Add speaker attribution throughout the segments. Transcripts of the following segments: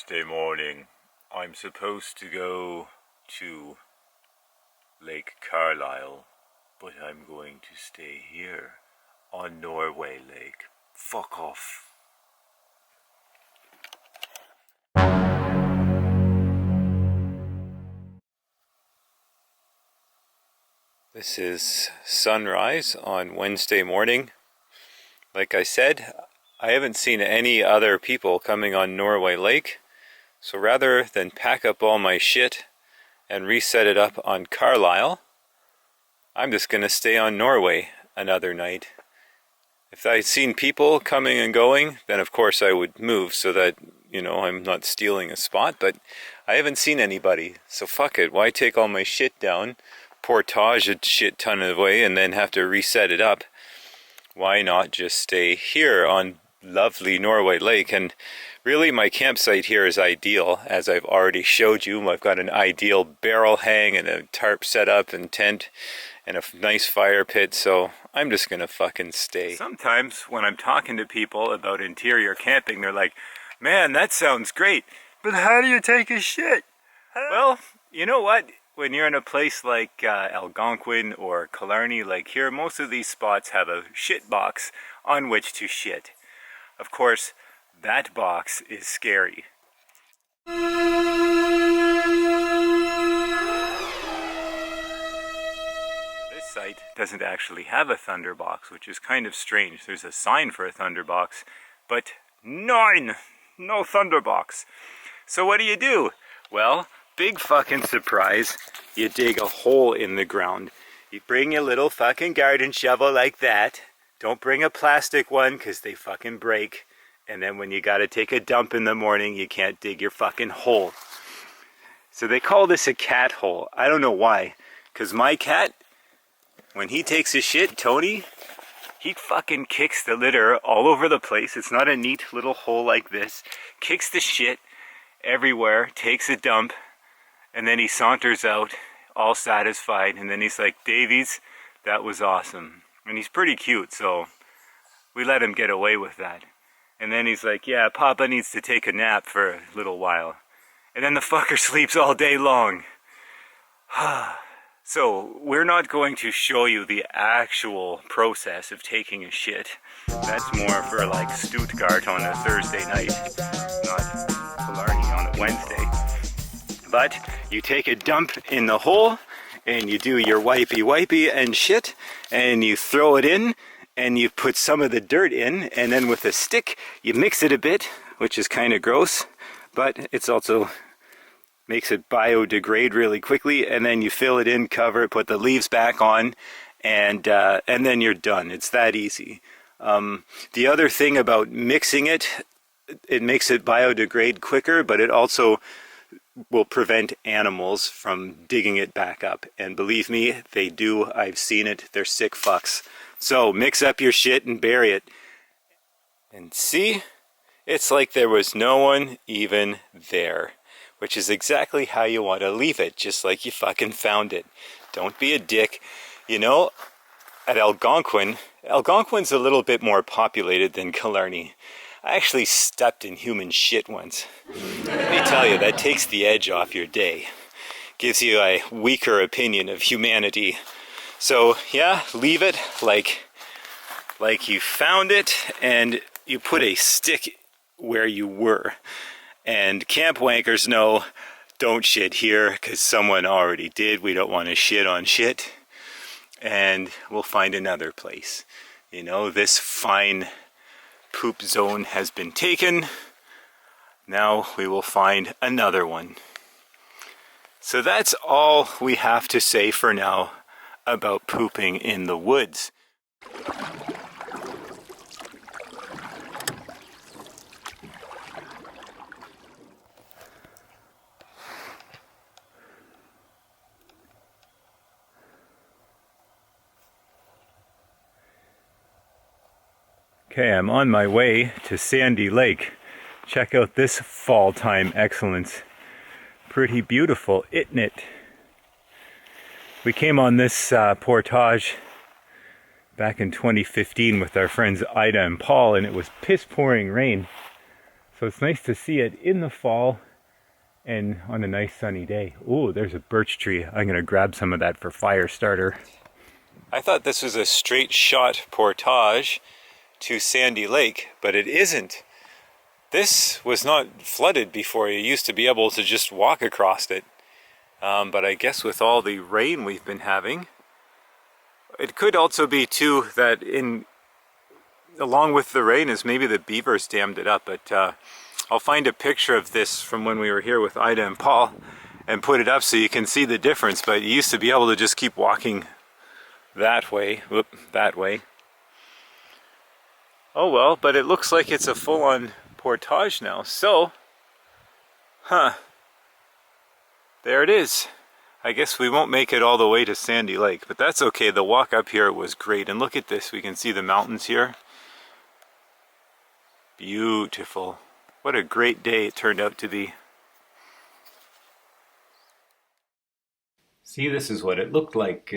Speaker 1: Wednesday morning. I'm supposed to go to Lake Carlisle, but I'm going to stay here on Norway Lake. Fuck off. This is sunrise on Wednesday morning. Like I said, I haven't seen any other people coming on Norway Lake, so rather than pack up all my shit and reset it up on Carlisle, I'm just gonna stay on Norway another night. If I'd seen people coming and going, then of course I would move so that, you know, I'm not stealing a spot, but I haven't seen anybody, so fuck it. Why take all my shit down, portage a shit ton of the way, and then have to reset it up? Why not just stay here on lovely Norway Lake? And really my campsite here is ideal, as I've already showed you. I've got an ideal barrel hang and a tarp set up and tent and a nice fire pit, so I'm just gonna fucking stay. Sometimes when I'm talking to people about interior camping, they're like, man, that sounds great, but how do you take a shit? Well, you know what? When you're in a place like Algonquin or Killarney, like here, most of these spots have a shit box on which to shit. Of course, that box is scary. This site doesn't actually have a thunderbox, which is kind of strange. There's a sign for a thunderbox, but no thunderbox. So what do? Well, big fucking surprise, you dig a hole in the ground. You bring your little fucking garden shovel like that. Don't bring a plastic one because they fucking break. And then when you gotta take a dump in the morning, you can't dig your fucking hole. So they call this a cat hole. I don't know why. Because my cat, when he takes a shit, Tony, he fucking kicks the litter all over the place. It's not a neat little hole like this. Kicks the shit everywhere, takes a dump, and then he saunters out, all satisfied, and then he's like, Davies, that was awesome. And he's pretty cute, so we let him get away with that. And then he's like, yeah, Papa needs to take a nap for a little while. And then the fucker sleeps all day long. So, we're not going to show you the actual process of taking a shit. That's more for like Stuttgart on a Thursday night, not Killarney on a Wednesday. But you take a dump in the hole, and you do your wipey and shit, and you throw it in, and you put some of the dirt in, and then with a stick, you mix it a bit, which is kind of gross, but it's also makes it biodegrade really quickly, and then you fill it in, cover it, put the leaves back on, and then you're done. It's that easy. The other thing about mixing it, it makes it biodegrade quicker, but it also will prevent animals from digging it back up. And believe me, they do. I've seen it. They're sick fucks. So mix up your shit and bury it. And see? It's like there was no one even there. Which is exactly how you want to leave it, just like you fucking found it. Don't be a dick. You know, at Algonquin's a little bit more populated than Killarney. I actually stepped in human shit once. Let me tell you, that takes the edge off your day. Gives you a weaker opinion of humanity. So, yeah, leave it like you found it, and you put a stick where you were. And camp wankers know, don't shit here, because someone already did. We don't want to shit on shit. And we'll find another place. You know, this fine poop zone has been taken. Now we will find another one. So that's all we have to say for now about pooping in the woods. Okay, I'm on my way to Sandy Lake. Check out this fall time excellence. Pretty beautiful, isn't it? We came on this portage back in 2015 with our friends Ida and Paul, and it was piss pouring rain. So it's nice to see it in the fall and on a nice sunny day. Oh, there's a birch tree. I'm gonna grab some of that for fire starter. I thought this was a straight shot portage to Sandy Lake, but it isn't. This was not flooded before. You used to be able to just walk across it. But I guess with all the rain we've been having, it could also be too that along with the rain is maybe the beavers dammed it up. But I'll find a picture of this from when we were here with Ida and Paul and put it up so you can see the difference. But you used to be able to just keep walking that way, that way. Oh well, but it looks like it's a full-on portage now. So, there it is. I guess we won't make it all the way to Sandy Lake, but that's okay. The walk up here was great. And look at this, we can see the mountains here. Beautiful. What a great day it turned out to be. See, this is what it looked like,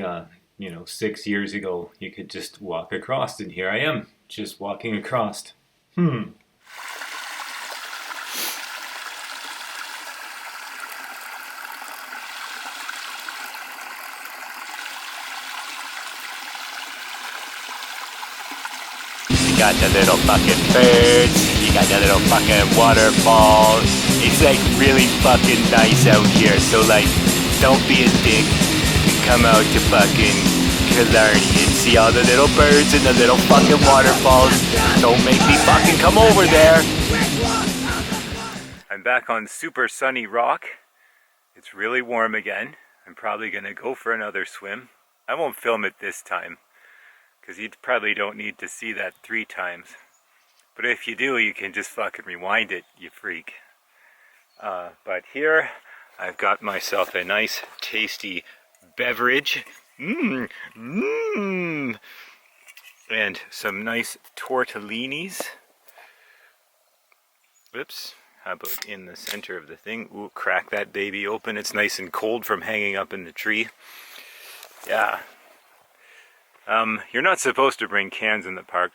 Speaker 1: 6 years ago. You could just walk across, and here I am, just walking across. You got the little fucking birds, you got the little fucking waterfalls. It's like really fucking nice out here, so like, don't be a dick and come out to fucking Killarney and see all the little birds and the little fucking waterfalls. Don't make me fucking come over there. I'm back on super sunny rock. It's really warm again. I'm probably gonna go for another swim. I won't film it this time, because you probably don't need to see that 3 times. But if you do, you can just fucking rewind it, you freak. But here, I've got myself a nice, tasty beverage. And some nice tortellinis. Whoops. How about in the center of the thing? Ooh, crack that baby open. It's nice and cold from hanging up in the tree. Yeah. You're not supposed to bring cans in the park.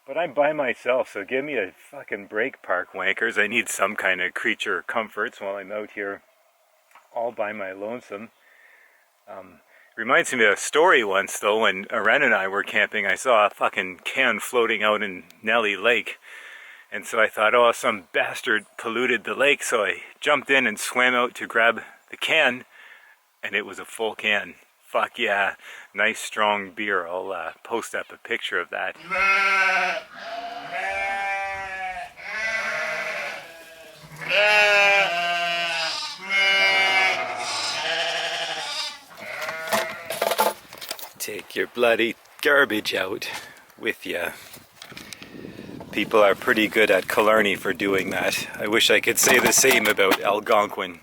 Speaker 1: But I'm by myself, so give me a fucking break, park wankers. I need some kind of creature comforts while I'm out here all by my lonesome. Reminds me of a story once, though, when Aren and I were camping. I saw a fucking can floating out in Nelly Lake. And so I thought, oh, some bastard polluted the lake. So I jumped in and swam out to grab the can. And it was a full can. Fuck yeah. Nice strong beer. I'll post up a picture of that. Take your bloody garbage out with ya. People are pretty good at Killarney for doing that. I wish I could say the same about Algonquin.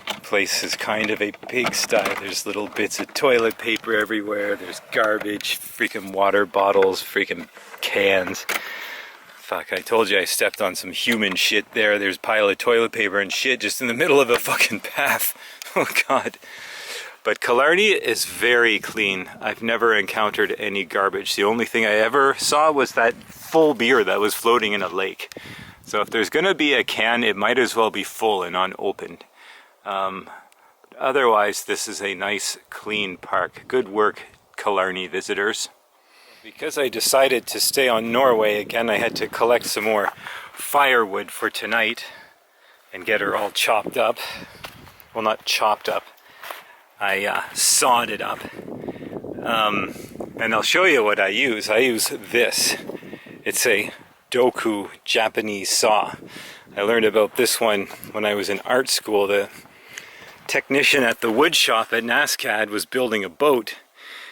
Speaker 1: The place is kind of a pigsty. There's little bits of toilet paper everywhere. There's garbage, freaking water bottles, freaking cans. Fuck, I told you I stepped on some human shit there. There's a pile of toilet paper and shit just in the middle of a fucking path. Oh god. But Killarney is very clean. I've never encountered any garbage. The only thing I ever saw was that full beer that was floating in a lake. So if there's gonna be a can, it might as well be full and unopened. Otherwise, this is a nice, clean park. Good work, Killarney visitors. Because I decided to stay on Norway again, I had to collect some more firewood for tonight and get her all chopped up. Well, not chopped up. I sawed it up. And I'll show you what I use. I use this. It's a Doku Japanese saw. I learned about this one when I was in art school. The technician at the wood shop at NASCAD was building a boat,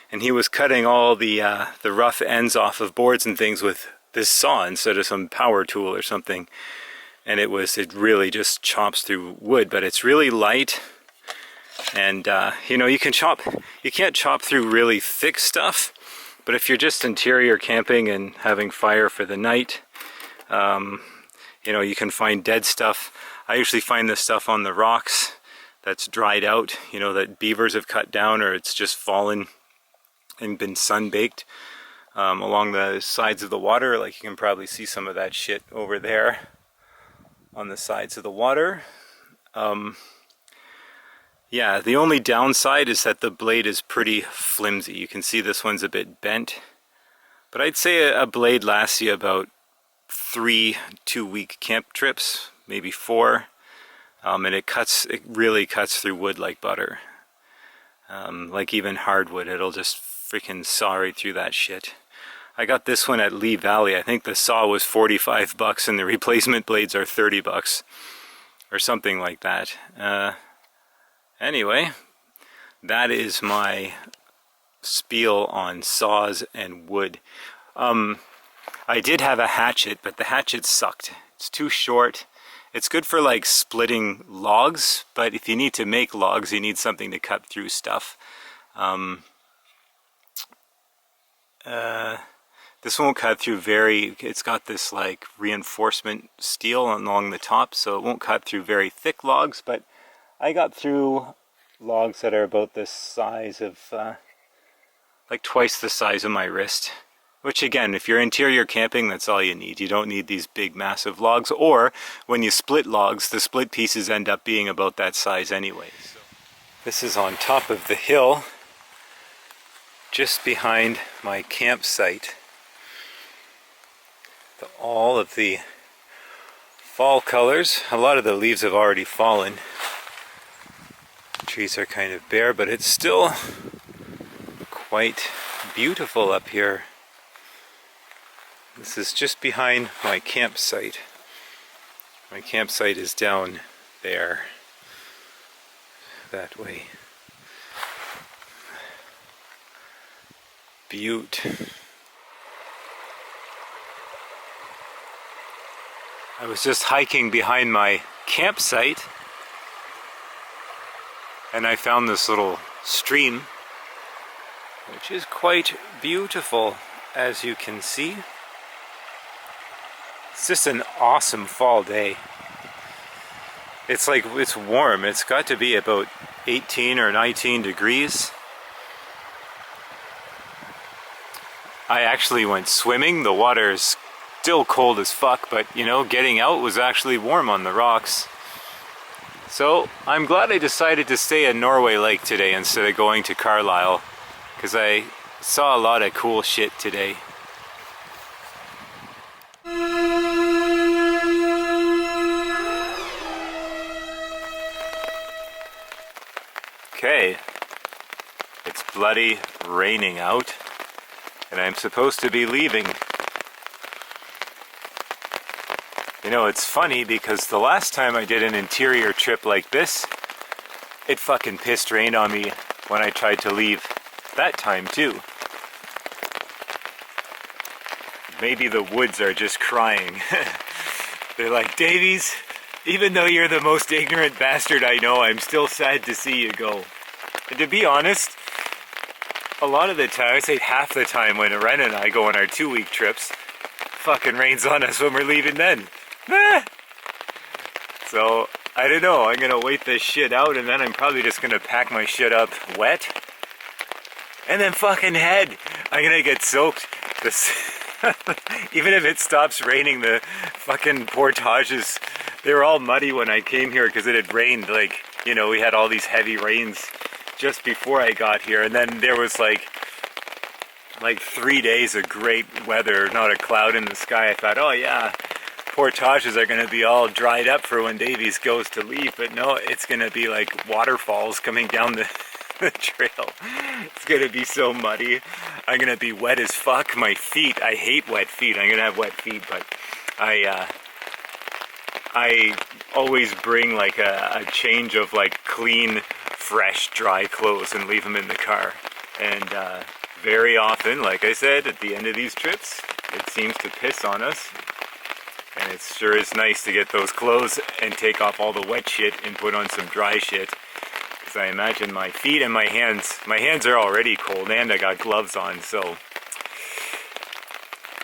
Speaker 1: and he was cutting all the rough ends off of boards and things with this saw instead of some power tool or something. And it really just chops through wood, but it's really light. And you can't chop through really thick stuff, but if you're just interior camping and having fire for the night, you can find dead stuff. I usually find this stuff on the rocks that's dried out, that beavers have cut down or it's just fallen and been sun-baked. along the sides of the water. Like you can probably see some of that shit over there on the sides of the water. Yeah, the only downside is that the blade is pretty flimsy. You can see this one's a bit bent. But I'd say a blade lasts you about 3 2-week camp trips, maybe 4. And it really cuts through wood like butter. Like even hardwood, it'll just freaking saw right through that shit. I got this one at Lee Valley. I think the saw was $45 and the replacement blades are $30 or something like that. Anyway, that is my spiel on saws and wood. I did have a hatchet, but the hatchet sucked. It's too short. It's good for like splitting logs, but if you need to make logs, you need something to cut through stuff. This won't cut through it's got this like reinforcement steel along the top, so it won't cut through very thick logs, but I got through logs that are about the size of, like twice the size of my wrist. Which again, if you're interior camping, that's all you need. You don't need these big massive logs, or when you split logs, the split pieces end up being about that size anyway. So. This is on top of the hill, just behind my campsite. All of the fall colors, a lot of the leaves have already fallen. The trees are kind of bare, but it's still quite beautiful up here. This is just behind my campsite. My campsite is down there, that way. Beaut. I was just hiking behind my campsite and I found this little stream, which is quite beautiful, as you can see. It's just an awesome fall day. It's like, it's warm. It's got to be about 18 or 19 degrees. I actually went swimming. The water is still cold as fuck, but you know, getting out was actually warm on the rocks. So I'm glad I decided to stay at Norway Lake today instead of going to Carlisle, because I saw a lot of cool shit today. Okay, it's bloody raining out, and I'm supposed to be leaving. You know, it's funny because the last time I did an interior trip like this, it fucking pissed rain on me when I tried to leave that time too. Maybe the woods are just crying. They're like, Davies, even though you're the most ignorant bastard I know, I'm still sad to see you go. And to be honest, a lot of the time, I say half the time when Ren and I go on our 2-week trips, fucking rains on us when we're leaving then. So, I don't know, I'm gonna wait this shit out and then I'm probably just gonna pack my shit up wet. And then fucking head. I'm gonna get soaked. Even if it stops raining, the fucking portages, they were all muddy when I came here because it had rained. Like, you know, we had all these heavy rains just before I got here, and then there was like 3 days of great weather, not a cloud in the sky. I thought, oh yeah, portages are going to be all dried up for when Davies goes to leave, but no, it's going to be like waterfalls coming down the trail. It's going to be so muddy. I'm going to be wet as fuck. My feet, I hate wet feet. I'm going to have wet feet, but I always bring like a change of like clean, fresh, dry clothes and leave them in the car. And very often, like I said, at the end of these trips, it seems to piss on us. And it sure is nice to get those clothes and take off all the wet shit and put on some dry shit. Because I imagine my feet and my hands are already cold and I got gloves on, so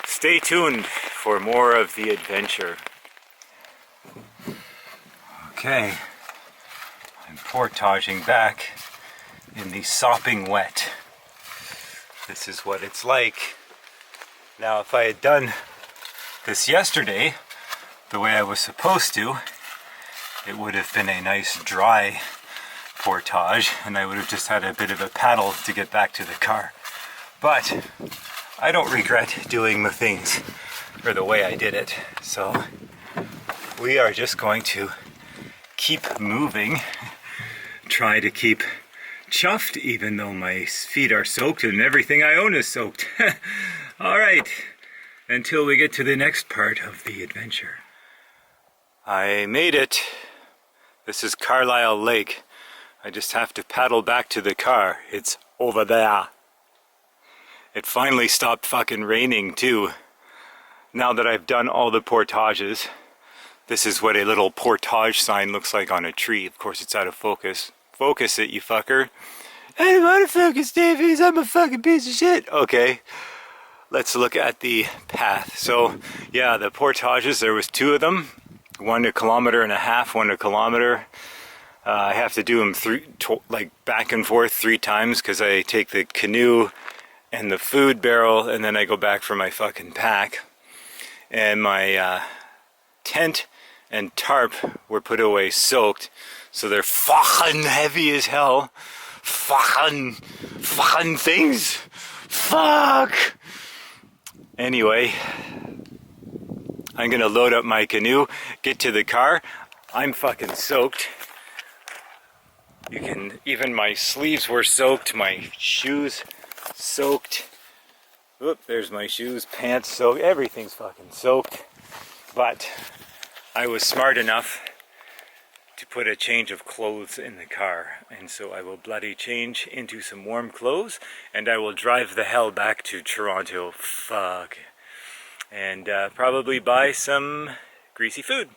Speaker 1: stay tuned for more of the adventure. Okay, I'm portaging back in the sopping wet. This is what it's like Now if I had done this yesterday the way I was supposed to, it would have been a nice dry portage and I would have just had a bit of a paddle to get back to the car. But I don't regret doing the things or the way I did it. So we are just going to keep moving, try to keep chuffed even though my feet are soaked and everything I own is soaked. Alright, until we get to the next part of the adventure. I made it. This is Carlisle Lake. I just have to paddle back to the car. It's over there. It finally stopped fucking raining too. Now that I've done all the portages, this is what a little portage sign looks like on a tree. Of course it's out of focus. Focus it, you fucker. I don't want to focus, Davies. I'm a fucking piece of shit. Okay, let's look at the path. So yeah, the portages, there was 2 of them. 1 1.5 kilometers, 1 kilometer. I have to do them like back and forth 3 times because I take the canoe and the food barrel and then I go back for my fucking pack. And my tent and tarp were put away soaked, so they're fucking heavy as hell. Fucking things. Fuck. Anyway, I'm gonna load up my canoe, get to the car. I'm fucking soaked. Even my sleeves were soaked, my shoes soaked. Oop, there's my shoes, pants soaked, everything's fucking soaked. But I was smart enough to put a change of clothes in the car, and so I will bloody change into some warm clothes and I will drive the hell back to Toronto. Fuck. And probably buy some greasy food.